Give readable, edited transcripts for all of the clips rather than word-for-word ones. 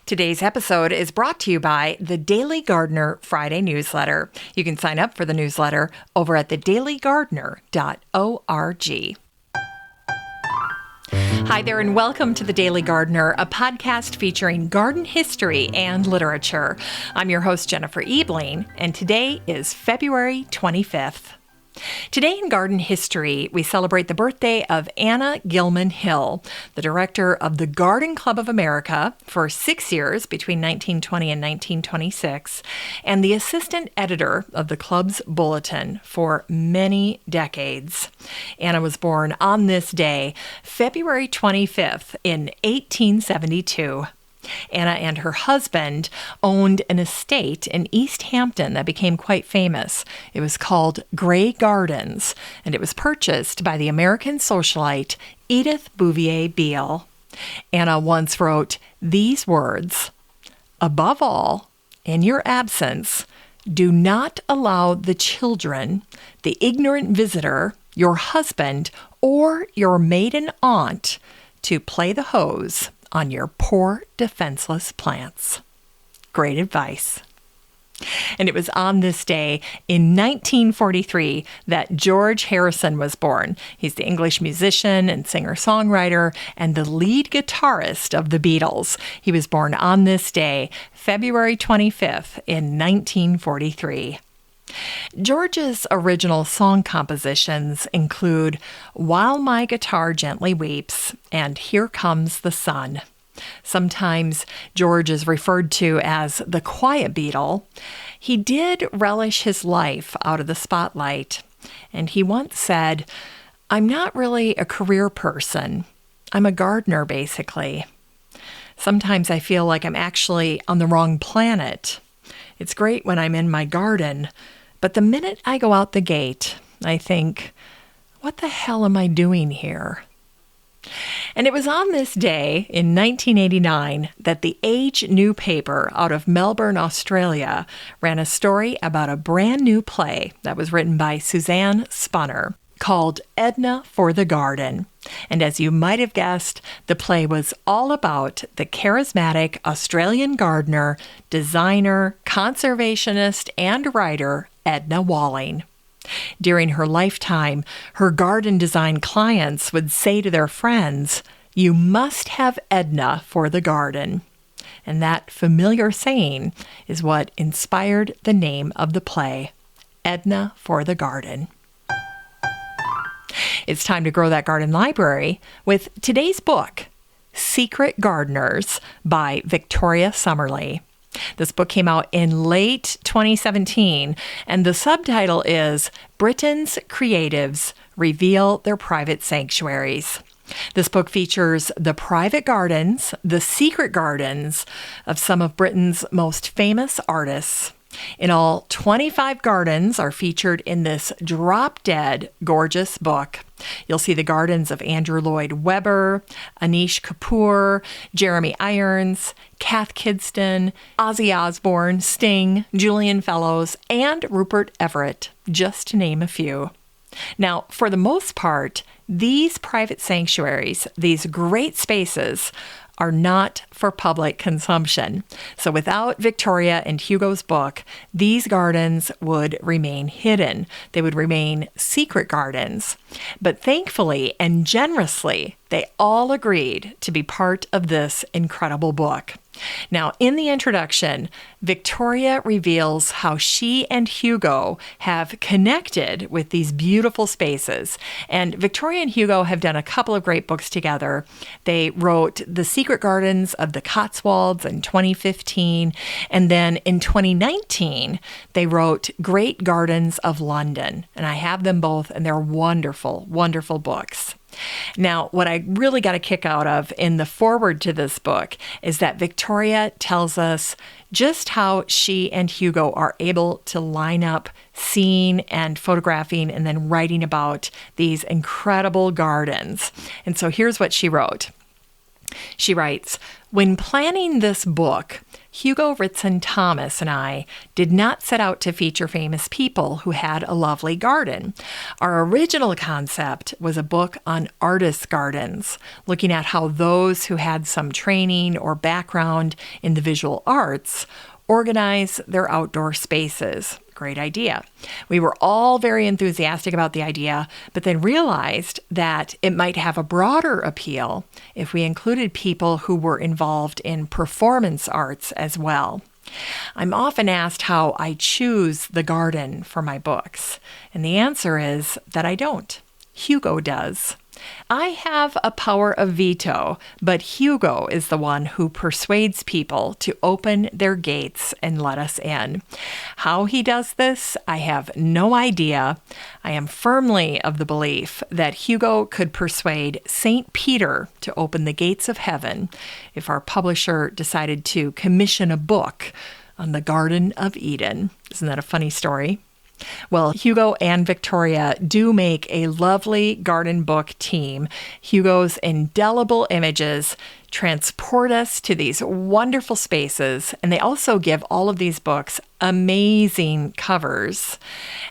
Today's episode is brought to you by the Daily Gardener Friday newsletter. You can sign up for the newsletter over at thedailygardener.org. Hi there, and welcome to The Daily Gardener, a podcast featuring garden history and literature. I'm your host, Jennifer Ebling, and today is February 25th. Today in garden history, we celebrate the birthday of Anna Gilman Hill, the director of the Garden Club of America for 6 years between 1920 and 1926, and the assistant editor of the club's bulletin for many decades. Anna was born on this day, February 25th, in 1872. Anna and her husband owned an estate in East Hampton that became quite famous. It was called Grey Gardens, and it was purchased by the American socialite Edith Bouvier Beale. Anna once wrote these words, "Above all, in your absence, do not allow the children, the ignorant visitor, your husband, or your maiden aunt to play the hose on your poor, defenseless plants." Great advice. And it was on this day in 1943 that George Harrison was born. He's the English musician and singer-songwriter and the lead guitarist of the Beatles. He was born on this day, February 25th, in 1943. George's original song compositions include While My Guitar Gently Weeps and Here Comes the Sun. Sometimes George is referred to as the quiet Beatle. He did relish his life out of the spotlight, and he once said, "I'm not really a career person. I'm a gardener, basically. Sometimes I feel like I'm actually on the wrong planet. It's great when I'm in my garden, but the minute I go out the gate, I think, what the hell am I doing here?" And it was on this day in 1989 that the Age newspaper out of Melbourne, Australia, ran a story about a brand new play that was written by Suzanne Spunner called Edna for the Garden. And as you might have guessed, the play was all about the charismatic Australian gardener, designer, conservationist, and writer Edna Walling. During her lifetime, her garden design clients would say to their friends, "You must have Edna for the garden." And that familiar saying is what inspired the name of the play, Edna for the Garden. It's time to grow that garden library with today's book, Secret Gardeners by Victoria Summerlee. This book came out in late 2017, and the subtitle is Britain's Creatives Reveal Their Private Sanctuaries. This book features the private gardens, the secret gardens of some of Britain's most famous artists. In all, 25 gardens are featured in this drop-dead gorgeous book. You'll see the gardens of Andrew Lloyd Webber, Anish Kapoor, Jeremy Irons, Kath Kidston, Ozzy Osbourne, Sting, Julian Fellows, and Rupert Everett, just to name a few. Now, for the most part, these private sanctuaries, these great spaces, are not for public consumption. So without Victoria and Hugo's book, these gardens would remain hidden. They would remain secret gardens. But thankfully and generously, they all agreed to be part of this incredible book. Now, in the introduction, Victoria reveals how she and Hugo have connected with these beautiful spaces. And Victoria and Hugo have done a couple of great books together. They wrote The Secret Gardens of the Cotswolds in 2015. And then in 2019, they wrote Great Gardens of London. And I have them both, and they're wonderful, wonderful books. Now, what I really got a kick out of in the foreword to this book is that Victoria tells us just how she and Hugo are able to line up seeing and photographing and then writing about these incredible gardens. And so here's what she wrote. She writes, "When planning this book, Hugo Ritson-Thomas and I did not set out to feature famous people who had a lovely garden. Our original concept was a book on artists' gardens, looking at how those who had some training or background in the visual arts organize their outdoor spaces. Great idea. We were all very enthusiastic about the idea, but then realized that it might have a broader appeal if we included people who were involved in performance arts as well. I'm often asked how I choose the garden for my books, and the answer is that I don't. Hugo does. I have a power of veto, but Hugo is the one who persuades people to open their gates and let us in. How he does this, I have no idea. I am firmly of the belief that Hugo could persuade St. Peter to open the gates of heaven if our publisher decided to commission a book on the Garden of Eden. Isn't that a funny story? Well, Hugo and Victoria do make a lovely garden book team. Hugo's indelible images transport us to these wonderful spaces, and they also give all of these books amazing covers.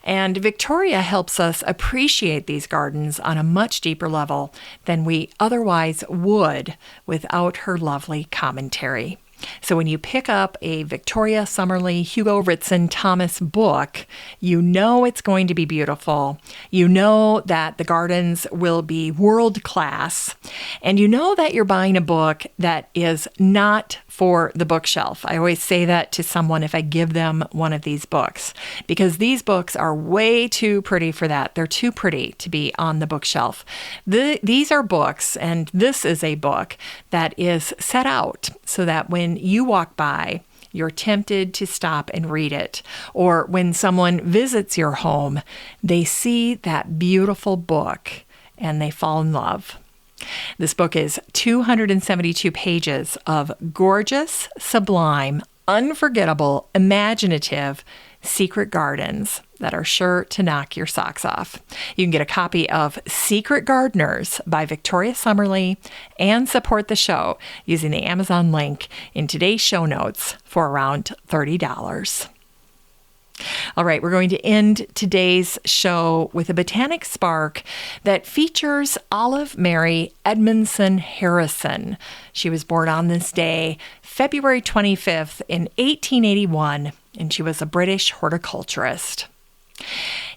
And Victoria helps us appreciate these gardens on a much deeper level than we otherwise would without her lovely commentary. So when you pick up a Victoria Summerlee, Hugo Ritson-Thomas book, you know it's going to be beautiful. You know that the gardens will be world class. And you know that you're buying a book that is not for the bookshelf. I always say that to someone if I give them one of these books, because these books are way too pretty for that. They're too pretty to be on the bookshelf. These are books, and this is a book that is set out so that when you walk by, you're tempted to stop and read it. Or when someone visits your home, they see that beautiful book and they fall in love. This book is 272 pages of gorgeous, sublime, unforgettable, imaginative secret gardens that are sure to knock your socks off. You can get a copy of Secret Gardeners by Victoria Summerlee and support the show using the Amazon link in today's show notes for around $30. All right, we're going to end today's show with a botanic spark that features Olive Mary Edmondson Harrison. She was born on this day, February 25th in 1881, and she was a British horticulturist.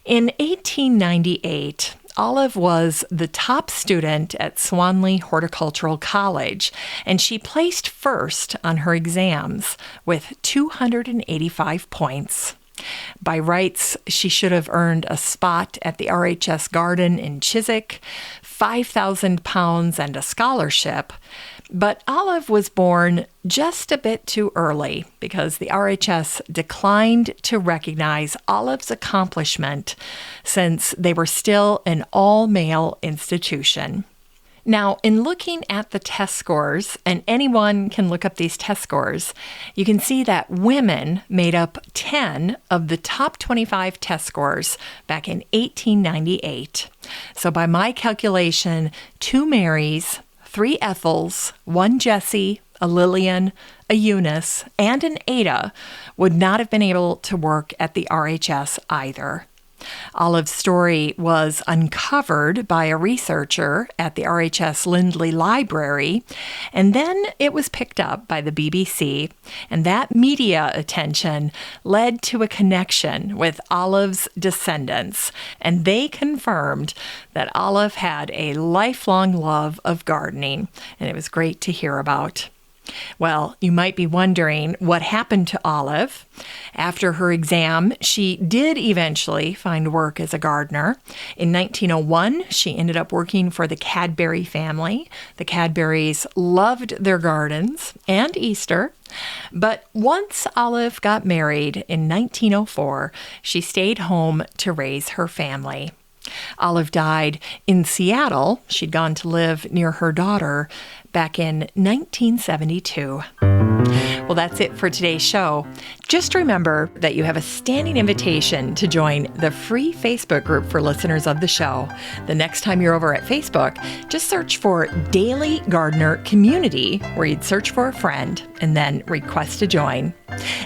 In 1898, Olive was the top student at Swanley Horticultural College, and she placed first on her exams with 285 points. By rights, she should have earned a spot at the RHS Garden in Chiswick, £5,000 and a scholarship, but Olive was born just a bit too early because the RHS declined to recognize Olive's accomplishment since they were still an all-male institution. Now, in looking at the test scores, and anyone can look up these test scores, you can see that women made up 10 of the top 25 test scores back in 1898. So by my calculation, 2 Marys, 3 Ethels, 1 Jessie, a Lillian, a Eunice, and an Ada would not have been able to work at the RHS either. Olive's story was uncovered by a researcher at the RHS Lindley Library, and then it was picked up by the BBC, and that media attention led to a connection with Olive's descendants, and they confirmed that Olive had a lifelong love of gardening, and it was great to hear about. Well, you might be wondering what happened to Olive. After her exam, she did eventually find work as a gardener. In 1901, she ended up working for the Cadbury family. The Cadburys loved their gardens and Easter. But once Olive got married in 1904, she stayed home to raise her family. Olive died in Seattle. She'd gone to live near her daughter back in 1972. Well, that's it for today's show. Just remember that you have a standing invitation to join the free Facebook group for listeners of the show. The next time you're over at Facebook, just search for Daily Gardener Community, where you'd search for a friend and then request to join.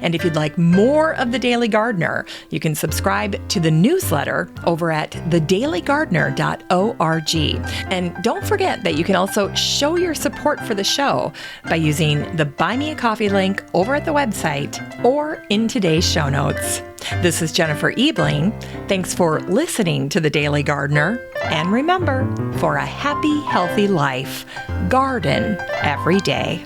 And if you'd like more of The Daily Gardener, you can subscribe to the newsletter over at thedailygardener.org. And don't forget that you can also show your support for the show by using the Buy Me a Coffee link over at the website or in today's show notes. This is Jennifer Ebling. Thanks for listening to The Daily Gardener. And remember, for a happy, healthy life, garden every day.